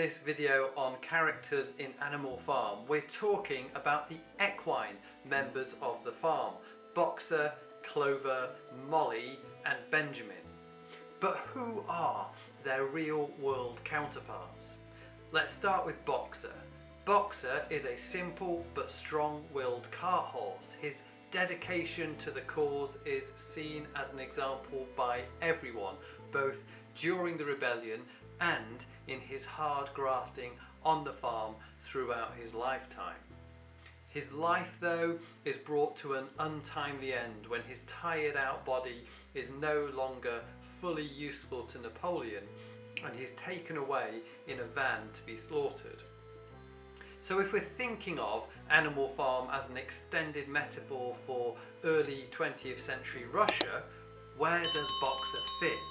this video on characters in Animal Farm, we're talking about the equine members of the farm: Boxer, Clover, Mollie and Benjamin. But who are their real world counterparts? Let's start with Boxer. Boxer is a simple but strong-willed cart horse. His dedication to the cause is seen as an example by everyone, both during the rebellion and in his hard grafting on the farm throughout his lifetime. His life, though, is brought to an untimely end when his tired out body is no longer fully useful to Napoleon and he is taken away in a van to be slaughtered. So if we're thinking of Animal Farm as an extended metaphor for early 20th century Russia, where does Boxer fit?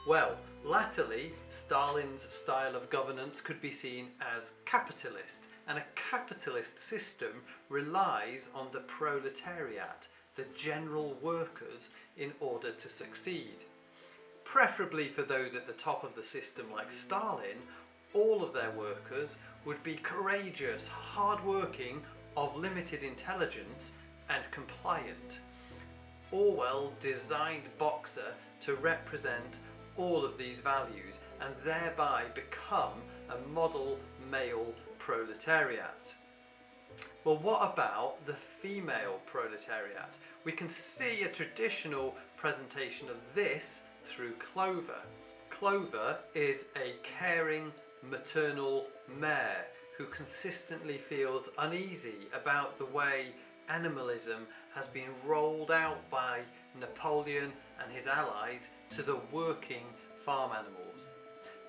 Well, latterly, Stalin's style of governance could be seen as capitalist, and a capitalist system relies on the proletariat, the general workers, in order to succeed. Preferably for those at the top of the system like Stalin, all of their workers would be courageous, hard-working, of limited intelligence and compliant. Orwell designed Boxer to represent all of these values and thereby become a model male proletariat. Well, what about the female proletariat? We can see a traditional presentation of this through Clover. Clover is a caring, maternal mare who consistently feels uneasy about the way animalism has been rolled out by Napoleon and his allies to the working farm animals.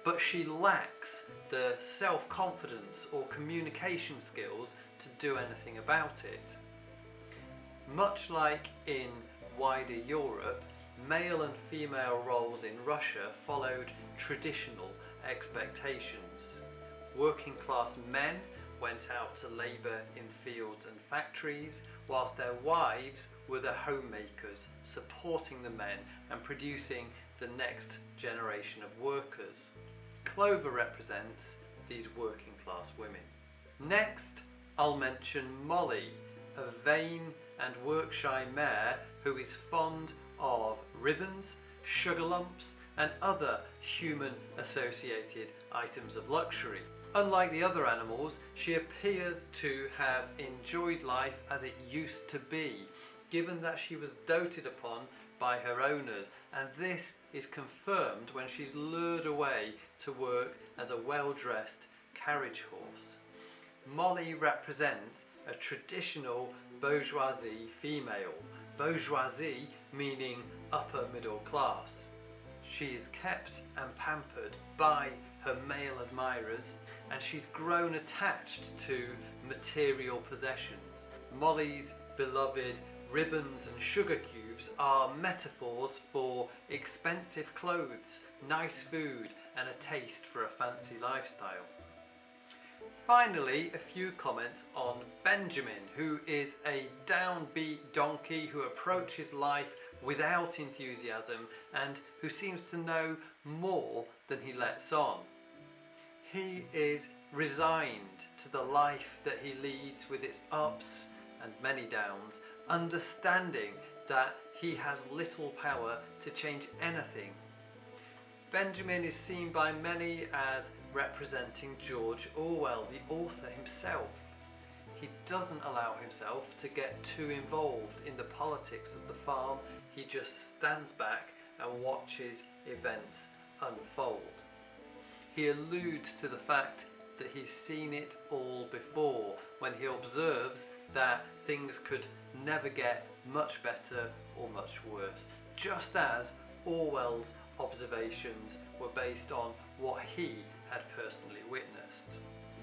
But she lacks the self-confidence or communication skills to do anything about it. Much like in wider Europe, male and female roles in Russia followed traditional expectations. Working class men went out to labour in fields and factories, whilst their wives were the homemakers, supporting the men and producing the next generation of workers. Clover represents these working class women. Next, I'll mention Mollie, a vain and work-shy mare who is fond of ribbons, sugar lumps and other human-associated items of luxury. Unlike the other animals, she appears to have enjoyed life as it used to be, given that she was doted upon by her owners, and this is confirmed when she's lured away to work as a well-dressed carriage horse. Mollie represents a traditional bourgeoisie female, bourgeoisie meaning upper middle class. She is kept and pampered by her male admirers, and she's grown attached to material possessions. Mollie's beloved ribbons and sugar cubes are metaphors for expensive clothes, nice food and a taste for a fancy lifestyle. Finally, a few comments on Benjamin, who is a downbeat donkey who approaches life without enthusiasm and who seems to know more than he lets on. He is resigned to the life that he leads with its ups and many downs, understanding that he has little power to change anything. Benjamin is seen by many as representing George Orwell, the author himself. He doesn't allow himself to get too involved in the politics of the farm. He just stands back and watches events unfold. He alludes to the fact that he's seen it all before when he observes that things could never get much better or much worse, just as Orwell's observations were based on what he had personally witnessed.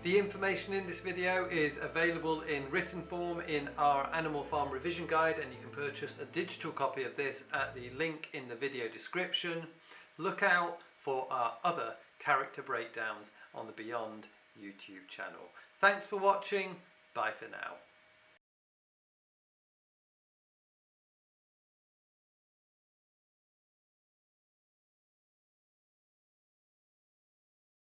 The information in this video is available in written form in our Animal Farm revision guide, and you can purchase a digital copy of this at the link in the video description. Look out for our other character breakdowns on the Beyond YouTube channel. Thanks for watching. Bye for now.